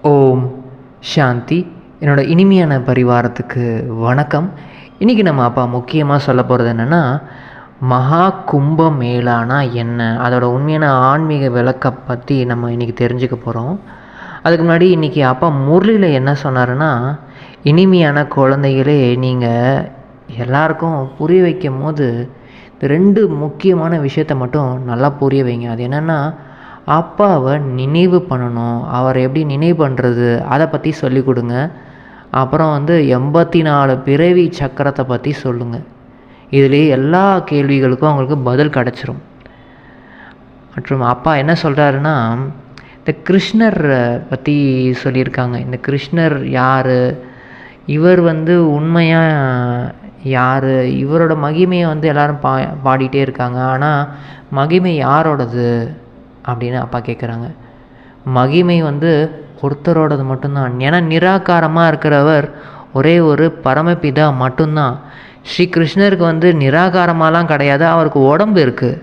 ஓம் சாந்தி. என்னோட இனிமையான பரிவாரத்துக்கு வணக்கம். இன்றைக்கி நம்ம அப்பா முக்கியமாக சொல்ல போகிறது என்னென்னா, மகா கும்ப மேளானா என்ன, அதோட உண்மையான ஆன்மீக விளக்க பற்றி நம்ம இன்றைக்கி தெரிஞ்சுக்க போகிறோம். அதுக்கு முன்னாடி இன்றைக்கி அப்பா முரளியில் என்ன சொன்னாருன்னா, இனிமையான குழந்தைகளே, நீங்கள் எல்லாருக்கும் புரிய வைக்கும் போது இந்த 2 முக்கியமான விஷயத்த மட்டும் நல்லா புரிய வைங்க. அது என்னென்னா, அப்பாவை நினைவு பண்ணணும். அவரை எப்படி நினைவு பண்ணுறது அதை பற்றி சொல்லிக் கொடுங்க. அப்புறம் 84 பிறவி சக்கரத்தை பற்றி சொல்லுங்கள். இதுலேயே எல்லா கேள்விகளுக்கும் அவங்களுக்கு பதில் கிடச்சிரும். மற்றும் அப்பா என்ன சொல்கிறாருன்னா, இந்த கிருஷ்ணர் பற்றி சொல்லியிருக்காங்க. இந்த கிருஷ்ணர் யார், இவர் உண்மையாக யார், இவரோட மகிமையை எல்லோரும் பாடிட்டே இருக்காங்க. ஆனால் மகிமை யாரோடது அப்படின்னு அப்பா கேட்குறாங்க. மகிமை ஒருத்தரோடது மட்டும்தான். ஏன்னா நிராகாரமாக இருக்கிறவர் ஒரே ஒரு பரமபிதா மட்டும்தான். ஸ்ரீ கிருஷ்ணருக்கு நிராகாரமாலாம் கிடையாது. அவருக்கு உடம்பு இருக்குது.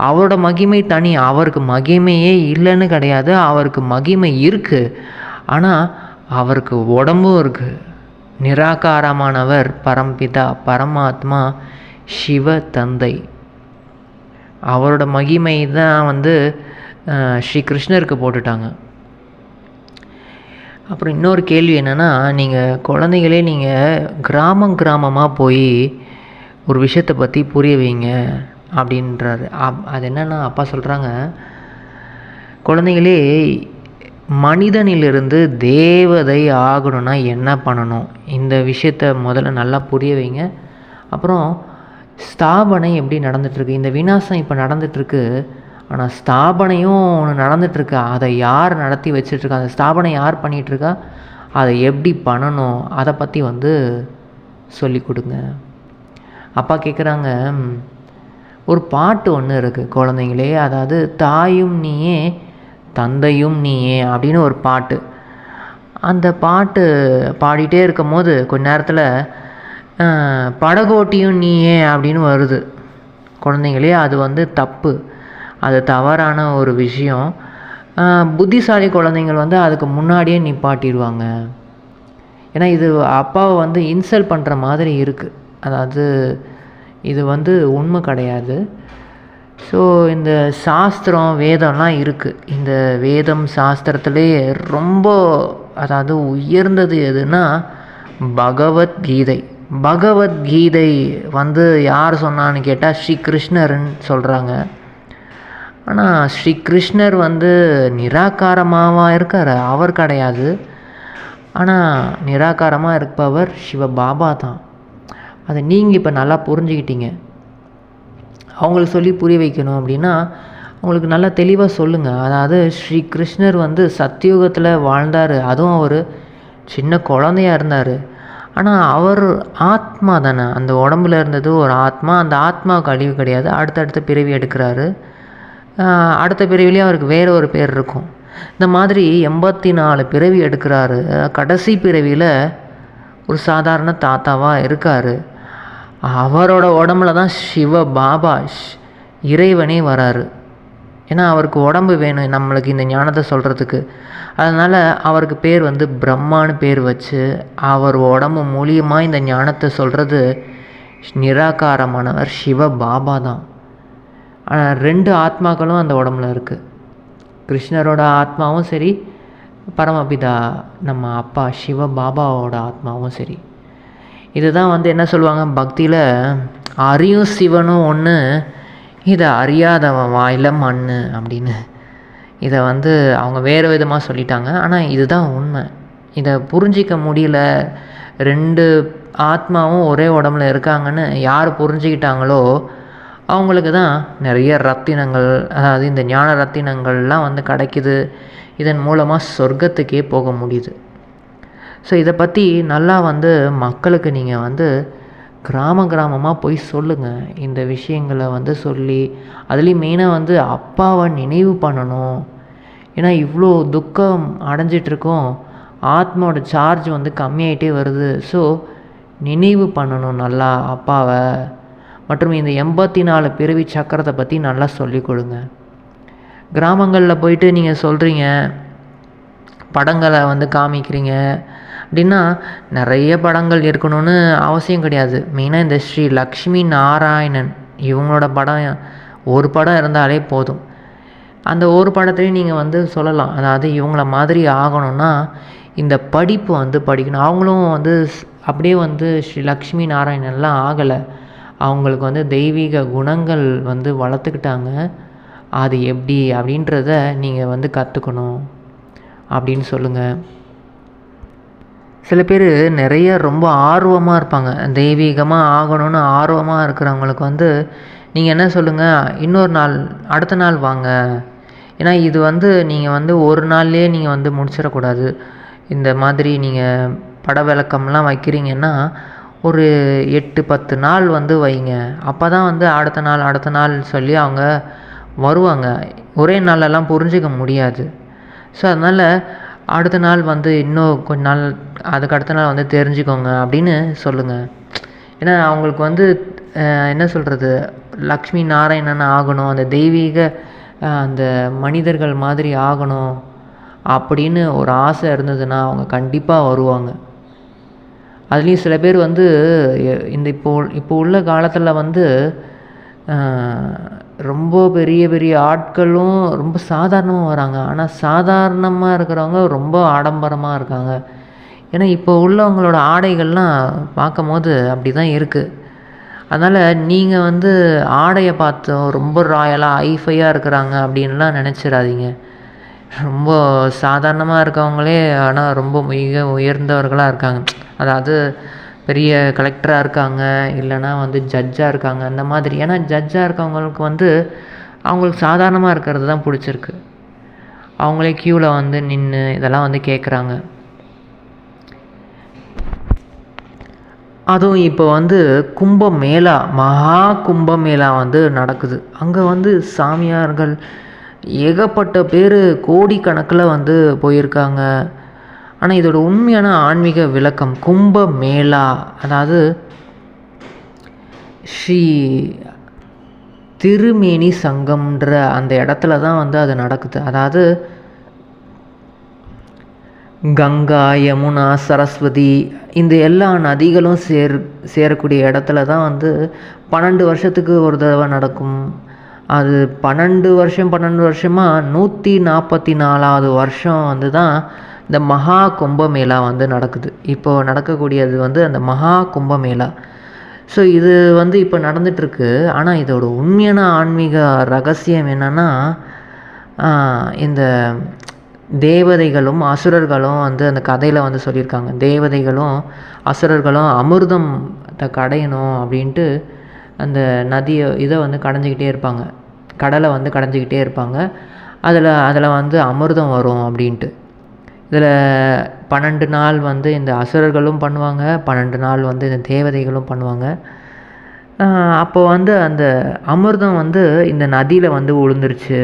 அவரோட மகிமை தனி. அவருக்கு மகிமையே இல்லைன்னு கிடையாது. அவருக்கு மகிமை இருக்குது. ஆனால் அவருக்கு உடம்பும் இருக்குது. நிராகாரமானவர் பரம்பிதா, பரமாத்மா, சிவ தந்தை. அவரோட மகிமை தான் ஸ்ரீ கிருஷ்ணருக்கு போட்டுட்டாங்க. அப்புறம் இன்னொரு கேள்வி என்னென்னா, நீங்கள் குழந்தைகளே நீங்கள் கிராமமாக போய் ஒரு விஷயத்தை பற்றி புரிய வைங்க அப்படின்றாரு. அது என்னென்னா, அப்பா சொல்கிறாங்க, குழந்தைகளே, மனிதனிலிருந்து தேவதை ஆகணும்னா என்ன பண்ணணும், இந்த விஷயத்தை முதல்ல நல்லா புரிய வைங்க. அப்புறம் ஸ்தாபனை எப்படி நடந்துகிட்ருக்கு, இந்த விநாசம் இப்போ நடந்துகிட்ருக்கு. ஆனால் ஸ்தாபனையும் ஒன்று நடந்துகிட்ருக்கு. அதை யார் நடத்தி வச்சிட்ருக்கா, அந்த ஸ்தாபனை யார் பண்ணிகிட்ருக்கா, அதை எப்படி பண்ணணும், அதை பற்றி சொல்லி கொடுங்க. அப்பா கேட்குறாங்க, ஒரு பாட்டு ஒன்று இருக்குது குழந்தைங்களே, அதாவது தாயும் நீயே தந்தையும் நீயே அப்படின்னு ஒரு பாட்டு. அந்த பாட்டு பாடிட்டே இருக்கும் போது கொஞ்ச நேரத்தில் படகோட்டியும் நீயே அப்படின்னு வருது. குழந்தைங்களே, அது தப்பு. அது தவறான ஒரு விஷயம். புத்திசாலி குழந்தைங்கள் அதுக்கு முன்னாடியே நிப்பாட்டிடுவாங்க. ஏன்னா இது அப்பாவை இன்சல்ட் பண்ணுற மாதிரி இருக்குது. அதாவது இது உண்மை கிடையாது. ஸோ இந்த சாஸ்திரம் வேதம்லாம் இருக்குது. இந்த வேதம் சாஸ்திரத்துலேயே ரொம்ப அதாவது உயர்ந்தது எதுனா பகவத்கீதை. பகவத்கீதை யார் சொன்னான்னு கேட்டால் ஸ்ரீ கிருஷ்ணர்ன்னு சொல்கிறாங்க. ஆனால் ஸ்ரீ கிருஷ்ணர் நிராகாரமாக இருக்கார், அவர் கிடையாது. ஆனால் நிராகாரமாக இருப்பவர் சிவ பாபா தான். அதை நீங்கள் இப்போ நல்லா புரிஞ்சுக்கிட்டீங்க. அவங்களுக்கு சொல்லி புரிய வைக்கணும் அப்படின்னா அவங்களுக்கு நல்லா தெளிவாக சொல்லுங்கள். அதாவது ஸ்ரீ கிருஷ்ணர் சத்தியுகத்தில் வாழ்ந்தார். அதுவும் அவர் சின்ன குழந்தையாக இருந்தார். ஆனால் அவர் ஆத்மா தானே, அந்த உடம்புல இருந்தது ஒரு ஆத்மா. அந்த ஆத்மாவுக்கு அழிவு கிடையாது. அடுத்தடுத்த பிறவி எடுக்கிறாரு. அடுத்த பிறவிலேயே அவருக்கு வேறு ஒரு பேர் இருக்கும். இந்த மாதிரி 84 பிறவி எடுக்கிறாரு. கடைசி பிறவியில் ஒரு சாதாரண தாத்தாவாக இருக்கார். அவரோட உடம்புல தான் சிவ பாபா இறைவனே வராரு. ஏன்னா அவருக்கு உடம்பு வேணும் நம்மளுக்கு இந்த ஞானத்தை சொல்கிறதுக்கு. அதனால் அவருக்கு பேர் பிரம்மான்னு பேர் வச்சு அவர் உடம்பு மூலியமாக இந்த ஞானத்தை சொல்கிறது நிராகாரமானவர் சிவ பாபா தான். ஆனால் 2 ஆத்மாக்களும் அந்த உடம்புல இருக்குது. கிருஷ்ணரோட ஆத்மாவும் சரி, பரமபிதா நம்ம அப்பா சிவ பாபாவோட ஆத்மாவும் சரி. இதுதான் என்ன சொல்லுவாங்க பக்தியில், அறியும் சிவனும் ஒன்று, இதை அறியாதவன் வாயில் மண் அப்படின்னு. இதை அவங்க வேறு விதமாக சொல்லிட்டாங்க. ஆனால் இதுதான் உண்மை. இதை புரிஞ்சிக்க முடியல. 2 ஆத்மாவும் ஒரே உடம்புல இருக்காங்கன்னு யார் புரிஞ்சிக்கிட்டாங்களோ அவங்களுக்கு தான் நிறைய ரத்தினங்கள், அதாவது இந்த ஞான ரத்தினங்கள்லாம் கிடைக்குது. இதன் மூலமாக சொர்க்கத்துக்கே போக முடியுது. ஸோ இதை பற்றி நல்லா மக்களுக்கு நீங்கள் கிராமமாக போய் சொல்லுங்கள். இந்த விஷயங்களை சொல்லி, அதுலேயும் மெயினாக அப்பாவை நினைவு பண்ணணும். ஏன்னா இவ்வளோ துக்கம் அடைஞ்சிட்ருக்கோம், ஆத்மாவோட சார்ஜ் கம்மியாயிட்டே வருது. ஸோ நினைவு பண்ணணும் நல்லா அப்பாவை. மற்றும் இந்த 84 பிறவி சக்கரத்தை பற்றி நல்லா சொல்லிக் கொடுங்க. கிராமங்களில் போயிட்டு நீங்கள் சொல்கிறீங்க, படங்களை வந்து காமிக்கிறீங்க அப்படின்னா நிறைய படங்கள் இருக்கணும்னு அவசியம் கிடையாது. மெயினாக இந்த ஸ்ரீ லக்ஷ்மி நாராயணன் இவங்களோட படம் ஒரு படம் இருந்தாலே போதும். அந்த ஒரு படத்துலையும் நீங்கள் வந்து சொல்லலாம், அதாவது இவங்கள மாதிரி ஆகணும்னா இந்த படிப்பு வந்து படிக்கணும். அவங்களும் வந்து அப்படியே வந்து ஸ்ரீ லக்ஷ்மி நாராயணன்லாம் ஆகலை. அவங்களுக்கு வந்து தெய்வீக குணங்கள் வந்து வளர்த்துக்கிட்டாங்க. அது எப்படி அப்படின்றத நீங்கள் வந்து கற்றுக்கணும் அப்படின்னு சொல்லுங்கள். சில பேர் நிறைய ரொம்ப ஆர்வமாக இருப்பாங்க, தெய்வீகமாக ஆகணும்னு ஆர்வமாக இருக்கிறவங்களுக்கு வந்து நீங்கள் என்ன சொல்லுங்கள், இன்னொரு நாள் அடுத்த நாள் வாங்க. ஏன்னா இது வந்து நீங்கள் வந்து ஒரு நாள்லேயே நீங்கள் வந்து முடிச்சிடக்கூடாது. இந்த மாதிரி நீங்கள் பட விளக்கம்லாம் வைக்கிறீங்கன்னா ஒரு 8-10 நாள் வந்து வைங்க. அப்போ தான் வந்து அடுத்த நாள் சொல்லி அவங்க வருவாங்க. ஒரே நாளெல்லாம் புரிஞ்சிக்க முடியாது. ஸோ அதனால் அடுத்த நாள் வந்து இன்னும் கொஞ்ச நாள் அதுக்கு அடுத்த நாள் வந்து தெரிஞ்சுக்கோங்க அப்படின்னு சொல்லுங்கள். ஏன்னா அவங்களுக்கு வந்து என்ன சொல்கிறது, லக்ஷ்மி நாராயணன் ஆகணும், அந்த தெய்வீக அந்த மனிதர்கள் மாதிரி ஆகணும் அப்படின்னு ஒரு ஆசை இருந்ததுன்னா அவங்க கண்டிப்பாக வருவாங்க. அதுலேயும் சில பேர் வந்து இந்த இப்போ உள்ள காலத்தில் வந்து ரொம்ப பெரிய பெரிய ஆட்களும் ரொம்ப சாதாரணமாக வராங்க. ஆனால் சாதாரணமாக இருக்கிறவங்க ரொம்ப ஆடம்பரமாக இருக்காங்க. ஏன்னா இப்போ உள்ளவங்களோட ஆடைகள்லாம் பார்க்கும் போது அப்படி தான் இருக்குது. அதனால் நீங்கள் வந்து ஆடையை பார்த்தோம் ரொம்ப ராயலாக ஐஃபையாக இருக்கிறாங்க அப்படின்லாம் நினச்சிடாதீங்க. ரொம்ப சாதாரணமாக இருக்கவங்களே ஆனால் ரொம்ப மிக உயர்ந்தவர்களாக இருக்காங்க. அதாவது பெரிய கலெக்டராக இருக்காங்க, இல்லைனா வந்து ஜட்ஜாக இருக்காங்க, அந்த மாதிரி. ஏன்னா ஜட்ஜாக இருக்கவங்களுக்கு வந்து அவங்களுக்கு சாதாரணமாக இருக்கிறது தான் பிடிச்சிருக்கு. அவங்களே க்யூவில் வந்து நின்று இதெல்லாம் வந்து கேட்குறாங்க. அதுவும் இப்போ வந்து கும்பமேளா, மகா கும்பமேளா வந்து நடக்குது. அங்கே வந்து சாமியார்கள் ஏகப்பட்ட பேர் கோடிக்கணக்கில் வந்து போயிருக்காங்க. ஆனால் இதோட உண்மையான ஆன்மீக விளக்கம் கும்பமேளா, அதாவது ஸ்ரீ திருமேனி சங்கம்ன்ற அந்த இடத்துல தான் வந்து அது நடக்குது. அதாவது கங்கா, யமுனா, சரஸ்வதி இந்த எல்லா நதிகளும் சேரக்கூடிய இடத்துல தான் வந்து 12 வருஷத்துக்கு ஒரு தடவை நடக்கும். அது 12 வருஷமாக 144வது வருஷம் வந்து தான் இந்த மகா கும்பமேளா வந்து நடக்குது. இப்போது நடக்கக்கூடியது வந்து அந்த மகா கும்பமேளா. ஸோ இது வந்து இப்போ நடந்துகிட்ருக்கு. ஆனால் இதோட உண்மையான ஆன்மீக ரகசியம் என்னென்னா, இந்த தேவதைகளும் அசுரர்களும் வந்து அந்த கதையில் வந்து சொல்லியிருக்காங்க. தேவதைகளும் அசுரர்களும் அமிர்தத்தை கடையணும் அப்படின்ட்டு அந்த நதியை இதை வந்து கடைஞ்சிக்கிட்டே இருப்பாங்க, கடலை வந்து கடைஞ்சிக்கிட்டே இருப்பாங்க. அதில் வந்து அமிர்தம் வரும் அப்படின்ட்டு. இதில் 12 நாள் வந்து இந்த அசுரர்களும் பண்ணுவாங்க, 12 நாள் வந்து இந்த தேவதைகளும் பண்ணுவாங்க. அப்போ வந்து அந்த அமிர்தம் வந்து இந்த நதியில் வந்து விழுந்துருச்சு,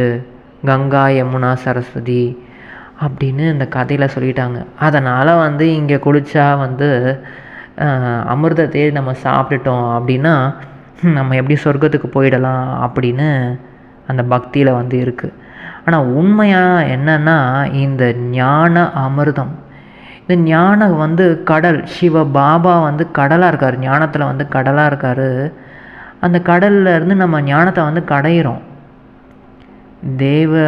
கங்கா, யமுனா, சரஸ்வதி அப்படின்னு இந்த கதையில் சொல்லிட்டாங்க. அதனால் வந்து இங்கே குளித்தா வந்து அமிர்தத்தையே நம்ம சாப்பிட்டுட்டோம் அப்படின்னா நம்ம எப்படி சொர்க்கத்துக்கு போயிடலாம் அப்படின்னு அந்த பக்தியில் வந்து இருக்குது. ஆனால் உண்மையாக என்னென்னா, இந்த ஞான அமிர்தம், இந்த ஞானம் வந்து கடல், சிவ பாபா வந்து கடலாக இருக்கார், ஞானத்தில் வந்து கடலாக இருக்கார். அந்த கடலில் இருந்து நம்ம ஞானத்தை வந்து கடையிறோம். அதாவது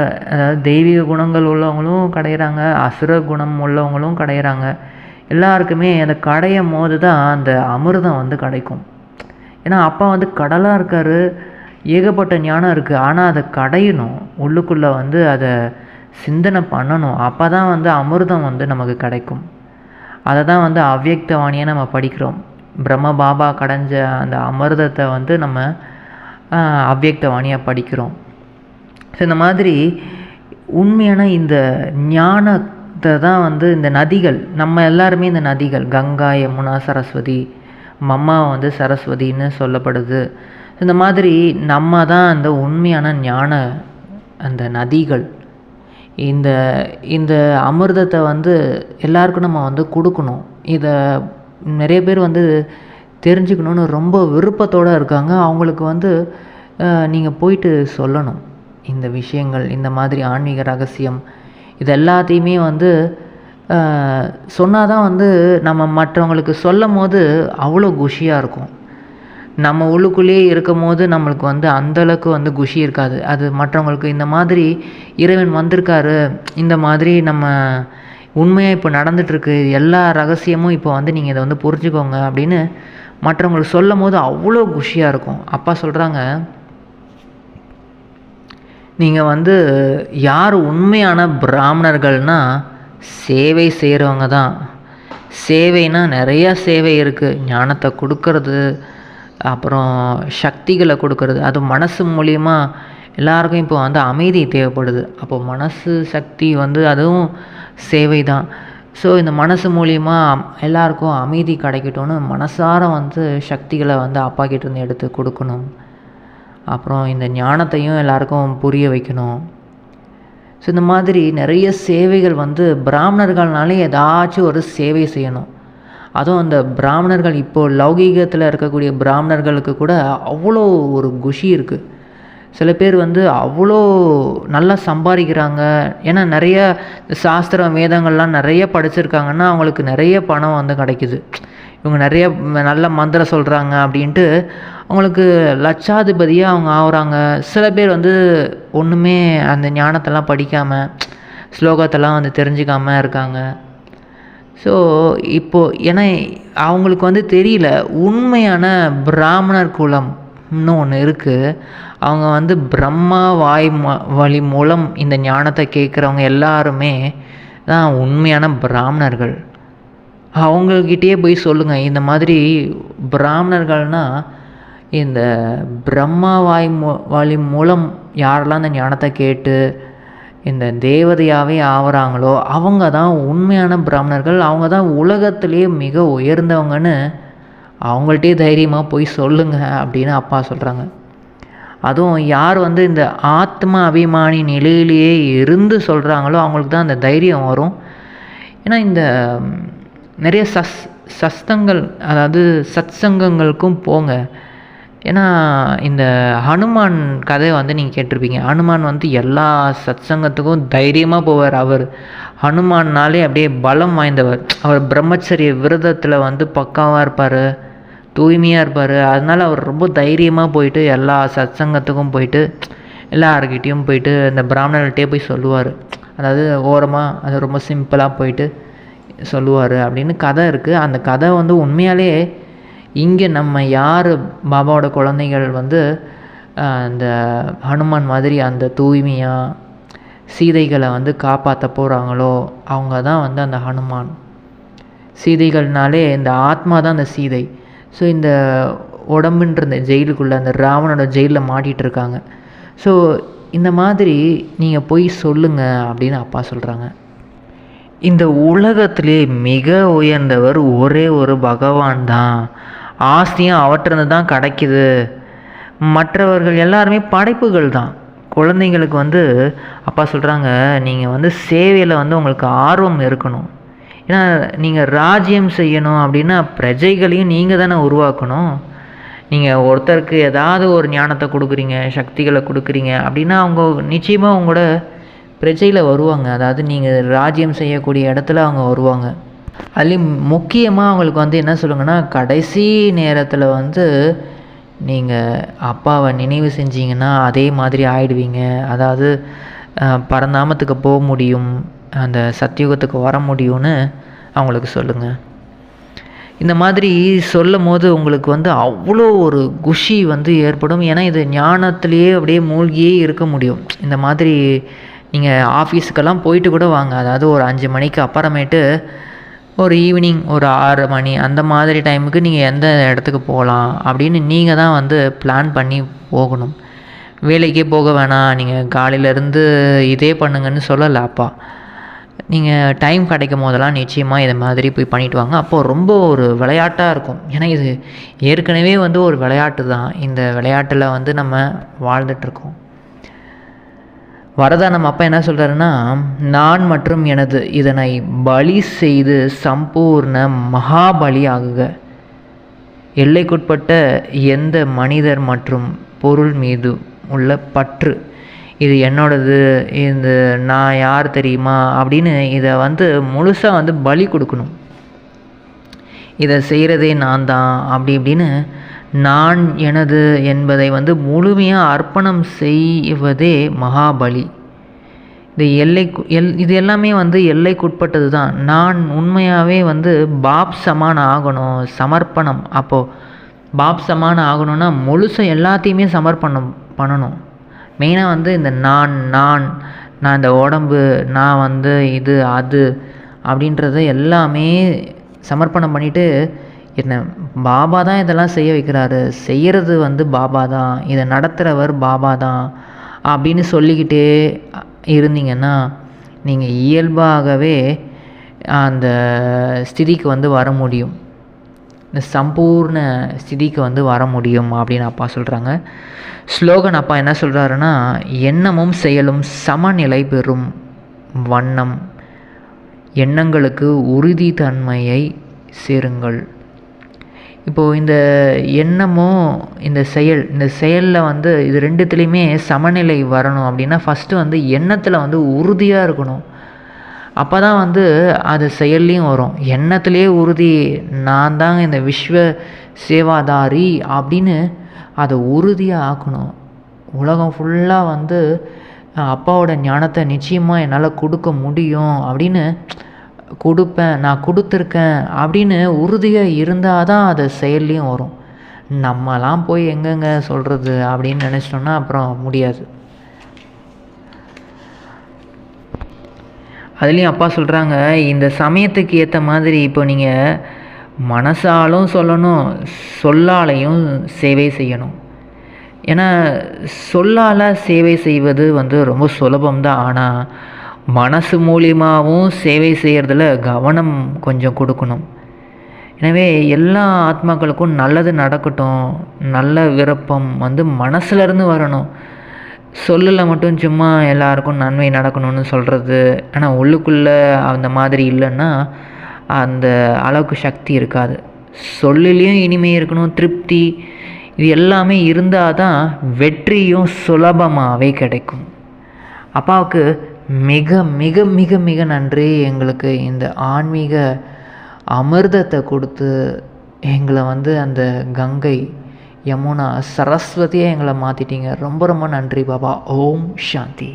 தெய்வீக குணங்கள் உள்ளவங்களும் கடையிறாங்க, அசுர குணம் உள்ளவங்களும் கடையிறாங்க. எல்லாருக்குமே அந்த கடையும் போது தான் அந்த அமிர்தம் வந்து கிடைக்கும். ஏன்னா அப்பா வந்து கடலாக இருக்கார், ஏகப்பட்ட ஞானம் இருக்குது. ஆனால் அதை கடையணும், உள்ளுக்குள்ளே வந்து அதை சிந்தனை பண்ணணும். அப்போ தான் வந்து அமிர்தம் வந்து நமக்கு கிடைக்கும். அதை தான் வந்து அவ்யக்தவாணியாக நம்ம படிக்கிறோம். பிரம்ம பாபா கடைஞ்ச அந்த அமிர்தத்தை வந்து நம்ம அவ்யக்தவாணியாக படிக்கிறோம். ஸோ இந்த மாதிரி உண்மையான இந்த ஞானத்தை தான் வந்து இந்த நதிகள், நம்ம எல்லாருமே இந்த நதிகள், கங்கா, யமுனா, சரஸ்வதி, மம்மா வந்து சரஸ்வதின்னு சொல்லப்படுது. இந்த மாதிரி நம்ம தான் அந்த உண்மையான ஞான அந்த நதிகள். இந்த அமிர்தத்தை வந்து எல்லாருக்கும் நம்ம வந்து கொடுக்கணும். இதை நிறைய பேர் வந்து தெரிஞ்சுக்கணுன்னு ரொம்ப விருப்பத்தோடு இருக்காங்க. அவங்களுக்கு வந்து நீங்கள் போயிட்டு சொல்லணும் இந்த விஷயங்கள், இந்த மாதிரி ஆன்மீக ரகசியம், இது எல்லாத்தையுமே வந்து சொன்னால் தான் வந்து நம்ம மற்றவங்களுக்கு சொல்லும் போது அவ்வளோ குஷியாக இருக்கும். நம்ம உள்ளுக்குள்ளேயே இருக்கும் போது நம்மளுக்கு வந்து அந்தளவுக்கு வந்து குஷி இருக்காது. அது மற்றவங்களுக்கு இந்த மாதிரி இறைவன் வந்திருக்காரு, இந்த மாதிரி நம்ம உண்மையாக இப்போ நடந்துகிட்ருக்கு, எல்லா ரகசியமும் இப்போ வந்து நீங்கள் இதை வந்து புரிஞ்சுக்கோங்க அப்படின்னு மற்றவங்களுக்கு சொல்லும் போது அவ்வளோ குஷியாக இருக்கும். அப்பா சொல்கிறாங்க, நீங்கள் வந்து யார் உண்மையான பிராமணர்கள்னால் சேவை செய்கிறவங்க தான். சேவைனா நிறையா சேவை இருக்குது. ஞானத்தை கொடுக்கறது, அப்புறம் சக்திகளை கொடுக்கறது, அது மனசு மூலிமா எல்லாருக்கும் இப்போ வந்து அமைதி தேவைப்படுது. அப்போ மனசு சக்தி வந்து அதுவும் சேவை தான். ஸோ இந்த மனசு மூலிமா எல்லாருக்கும் அமைதி கிடைக்கட்டும்னு மனசார வந்து சக்திகளை வந்து அப்பா கிட்டேருந்து எடுத்து கொடுக்கணும். அப்புறம் இந்த ஞானத்தையும் எல்லாருக்கும் புரிய வைக்கணும். ஸோ இந்த மாதிரி நிறைய சேவைகள் வந்து பிராமணர்கள்னாலே ஏதாச்சும் ஒரு சேவை செய்யணும். அதுவும் அந்த பிராமணர்கள் இப்போது லௌகீகத்தில் இருக்கக்கூடிய பிராமணர்களுக்கு கூட அவ்வளோ ஒரு குஷி இருக்குது. சில பேர் வந்து அவ்வளோ நல்லா சம்பாதிக்கிறாங்க. ஏன்னா நிறைய சாஸ்திரம் வேதங்கள்லாம் நிறைய படிச்சிருக்காங்கன்னா அவங்களுக்கு நிறைய பணம் வந்து கிடைக்குது. இவங்க நிறைய நல்ல மந்திரம் சொல்கிறாங்க அப்படின்ட்டு அவங்களுக்கு லட்சாதிபதியாக அவங்க ஆகுறாங்க. சில பேர் வந்து ஒன்றுமே அந்த ஞானத்தெல்லாம் படிக்காமல் ஸ்லோகத்தெல்லாம் வந்து தெரிஞ்சுக்காமல் இருக்காங்க. ஸோ இப்போது ஏன்னா அவங்களுக்கு வந்து தெரியல உண்மையான பிராமணர் குலம்னு ஒன்று இருக்குது. அவங்க வந்து பிரம்மா வழி மூலம் இந்த ஞானத்தை கேட்குறவங்க எல்லாருமே தான் உண்மையான பிராமணர்கள். அவங்கக்கிட்டே போய் சொல்லுங்கள், இந்த மாதிரி பிராமணர்கள்னால் இந்த பிரம்மா வழி மூலம் யாரெல்லாம் இந்த ஞானத்தை கேட்டு இந்த தேவதையாகவே ஆகிறாங்களோ அவங்க தான் உண்மையான பிராமணர்கள், அவங்க தான் உலகத்திலே மிக உயர்ந்தவங்கன்னு அவங்கள்ட்டே தைரியமாக போய் சொல்லுங்கள் அப்படின்னு அப்பா சொல்கிறாங்க. அதுவும் யார் வந்து இந்த ஆத்ம அபிமானி நிலையிலேயே இருந்து சொல்கிறாங்களோ அவங்களுக்கு தான் அந்த தைரியம் வரும். ஏன்னா இந்த நிறைய சஸ்தங்கள், அதாவது சத்சங்கங்களுக்கும் போங்க. ஏன்னா இந்த ஹனுமான் கதையை வந்து நீங்கள் கேட்டிருப்பீங்க. ஹனுமான் வந்து எல்லா சத்சங்கத்துக்கும் தைரியமாக போவார். அவர் ஹனுமான்னாலே அப்படியே பலம் வாய்ந்தவர். அவர் பிரம்மச்சரிய விரதத்தில் வந்து பக்காவாக இருப்பார், தூய்மையாக இருப்பார். அதனால் அவர் ரொம்ப தைரியமாக போயிட்டு எல்லா சத்சங்கத்துக்கும் போயிட்டு எல்லாருக்கிட்டேயும் போயிட்டு இந்த பிராமணர்கிட்டே போய் சொல்லுவார். அதாவது ஓரமாக அது ரொம்ப சிம்பிளாக போயிட்டு சொல்லுவார் அப்படின்னு கதை இருக்குது. அந்த கதை வந்து உண்மையாலே இங்கே நம்ம யார் பாபாவோட குழந்தைகள் வந்து அந்த ஹனுமான் மாதிரி அந்த தூய்மையாக சீதைகளை வந்து காப்பாற்ற போகிறாங்களோ அவங்க தான் வந்து அந்த ஹனுமான். சீதைகள்னாலே இந்த ஆத்மா தான் அந்த சீதை. ஸோ இந்த உடம்புன்ற இந்த ஜெயிலுக்குள்ளே அந்த ராவணோட ஜெயிலில் மாட்டிகிட்டு இருக்காங்க. ஸோ இந்த மாதிரி நீங்கள் போய் சொல்லுங்கள் அப்படின்னு அப்பா சொல்கிறாங்க. இந்த உலகத்திலே மிக உயர்ந்தவர் ஒரே ஒரு பகவான் தான். ஆஸ்தியும் அவற்றிருந்து தான் கிடைக்கிது. மற்றவர்கள் எல்லாருமே படைப்புகள் தான். குழந்தைங்களுக்கு வந்து அப்பா சொல்கிறாங்க, நீங்கள் வந்து சேவையில் வந்து உங்களுக்கு ஆர்வம் இருக்கணும். ஏன்னா நீங்கள் ராஜ்யம் செய்யணும் அப்படின்னா பிரஜைகளையும் நீங்கள் தானே உருவாக்கணும். நீங்கள் ஒருத்தருக்கு ஏதாவது ஒரு ஞானத்தை கொடுக்குறீங்க, சக்திகளை கொடுக்குறீங்க அப்படின்னா அவங்க நிச்சயமாக உங்களோட பிரஜையில் வருவாங்க. அதாவது நீங்கள் ராஜ்யம் செய்யக்கூடிய இடத்துல அவங்க வருவாங்க. அதுலேயும் முக்கியமாக அவங்களுக்கு வந்து என்ன சொல்லுங்கன்னா, கடைசி நேரத்தில் வந்து நீங்கள் அப்பாவை நினைவு செஞ்சீங்கன்னா அதே மாதிரி ஆயிடுவீங்க. அதாவது பரந்தாமத்துக்கு போக முடியும், அந்த சத்தியுகத்துக்கு வர முடியும்னு அவங்களுக்கு சொல்லுங்கள். இந்த மாதிரி சொல்லும் போது உங்களுக்கு வந்து அவ்வளோ ஒரு குஷி வந்து ஏற்படும். ஏன்னா இது ஞானத்திலேயே அப்படியே மூழ்கியே இருக்க முடியும். இந்த மாதிரி நீங்கள் ஆஃபீஸுக்கெல்லாம் போயிட்டு கூட வாங்க. அதாவது ஒரு 5 மணிக்கு அப்புறமேட்டு ஒரு ஈவினிங் ஒரு 6 மணி அந்த மாதிரி டைமுக்கு நீங்கள் எந்த இடத்துக்கு போகலாம் அப்படின்னு நீங்கள் தான் வந்து பிளான் பண்ணி போகணும். வேலைக்கே போக வேணாம், நீங்கள் காலையிலேருந்து இதே பண்ணுங்கன்னு சொல்லலை அப்பா. நீங்கள் டைம் கிடைக்கும் போதெல்லாம் நிச்சயமாக இதை மாதிரி போய் பண்ணிவிட்டு வாங்க. அப்போது ரொம்ப ஒரு விளையாட்டாக இருக்கும். ஏன்னா இது ஏற்கனவே வந்து ஒரு விளையாட்டு தான். இந்த விளையாட்டில் வந்து நம்ம வாழ்ந்துட்டுருக்கோம். வரதானம் அப்பா என்ன சொல்கிறாருன்னா, நான் மற்றும் எனது இதனை பலி செய்து சம்பூர்ண மகாபலி ஆகுக. எல்லைக்குட்பட்ட எந்த மனிதர் மற்றும் பொருள் மீது உள்ள பற்று இது என்னோடது, இந்த நான் யார் தெரியுமா அப்படின்னு இதை வந்து முழுசாக வந்து பலி கொடுக்கணும். இதை செய்கிறதே நான் தான் அப்படி இப்படின்னு நான் எனது என்பதை வந்து முழுமையாக அர்ப்பணம் செய்வதே மகாபலி. இது எல்லாமே வந்து எல்லைக்குட்பட்டது தான். நான் உண்மையாகவே வந்து பாப் சமான் ஆகணும், சமர்ப்பணம். அப்போது பாப் சமான் ஆகணும்னா முழுசாக எல்லாத்தையுமே சமர்ப்பணம் பண்ணணும். மெயினாக வந்து இந்த நான் இந்த உடம்பு, நான் வந்து இது அது அப்படின்றத எல்லாமே சமர்ப்பணம் பண்ணிவிட்டு, என்ன பாபா தான் இதெல்லாம் செய்ய வைக்கிறாரு, செய்கிறது வந்து பாபா தான், இதை நடத்துகிறவர் பாபா தான் அப்படின்னு சொல்லிக்கிட்டே இருந்தீங்கன்னா நீங்கள் இயல்பாகவே அந்த ஸ்திதிக்கு வந்து வர முடியும், இந்த சம்பூர்ண ஸ்திதிக்கு வந்து வர முடியும் அப்படின்னு அப்பா சொல்கிறாங்க. ஸ்லோகன் அப்பா என்ன சொல்கிறாருன்னா, எண்ணமும் செயலும் சமநிலை பெறும் வண்ணம் எண்ணங்களுக்கு உறுதித்தன்மையை சேருங்கள். இப்போது இந்த எண்ணமும் இந்த செயலில் வந்து இது ரெண்டுத்துலேயுமே சமநிலை வரணும் அப்படின்னா ஃபஸ்ட்டு வந்து எண்ணத்தில் வந்து உறுதியாக இருக்கணும். அப்போ தான் வந்து அது செயல்லையும் வரும். எண்ணத்துலேயே உறுதி, நான் தாங்க இந்த விஸ்வ சேவாதாரி அப்படின்னு அதை உறுதியாக ஆக்கணும். உலகம் ஃபுல்லாக வந்து அப்பாவோட ஞானத்தை நிச்சயமாக என்னால் கொடுக்க முடியும் அப்படின்னு கொடுப்பேன், நான் கொடுத்துருக்கேன் அப்படின்னு உறுதியாக இருந்தால் தான் அது செயல்லையும் வரும். நம்மலாம் போய் எங்கெங்க சொல்கிறது அப்படின்னு நினச்சிட்டோன்னா அப்புறம் முடியாது. அதுலேயும் அப்பா சொல்கிறாங்க, இந்த சமயத்துக்கு ஏற்ற மாதிரி இப்போ நீங்கள் மனசாலும் சொல்லணும், சொல்லாலையும் சேவை செய்யணும். ஏன்னா சொல்லால் சேவை செய்வது வந்து ரொம்ப சுலபம்தான். ஆனால் மனசு மூலியமாகவும் சேவை செய்கிறதுல கவனம் கொஞ்சம் கொடுக்கணும். எனவே எல்லா ஆத்மாக்களுக்கும் நல்லது நடக்கட்டும், நல்ல விருப்பம் வந்து மனசுலேருந்து வரணும். சொல்லில் மட்டும் சும்மா எல்லாருக்கும் நன்மை நடக்கணும்னு சொல்கிறது, ஆனால் உள்ளுக்குள்ளே அந்த மாதிரி இல்லைன்னா அந்த அளவுக்கு சக்தி இருக்காது. சொல்லிலையும் இனிமை இருக்கணும், திருப்தி, இது எல்லாமே இருந்தால் தான் வெற்றியும் சுலபமாகவே கிடைக்கும். அப்பாவுக்கு மிக மிக மிக மிக நன்றி. எங்களுக்கு இந்த ஆன்மீக அமிர்தத்தை கொடுத்து எங்களை வந்து அந்த கங்கை, யமுனா, சரஸ்வதியை எங்களை மாற்றிட்டீங்க. ரொம்ப ரொம்ப நன்றி பாபா. ஓம் சாந்தி.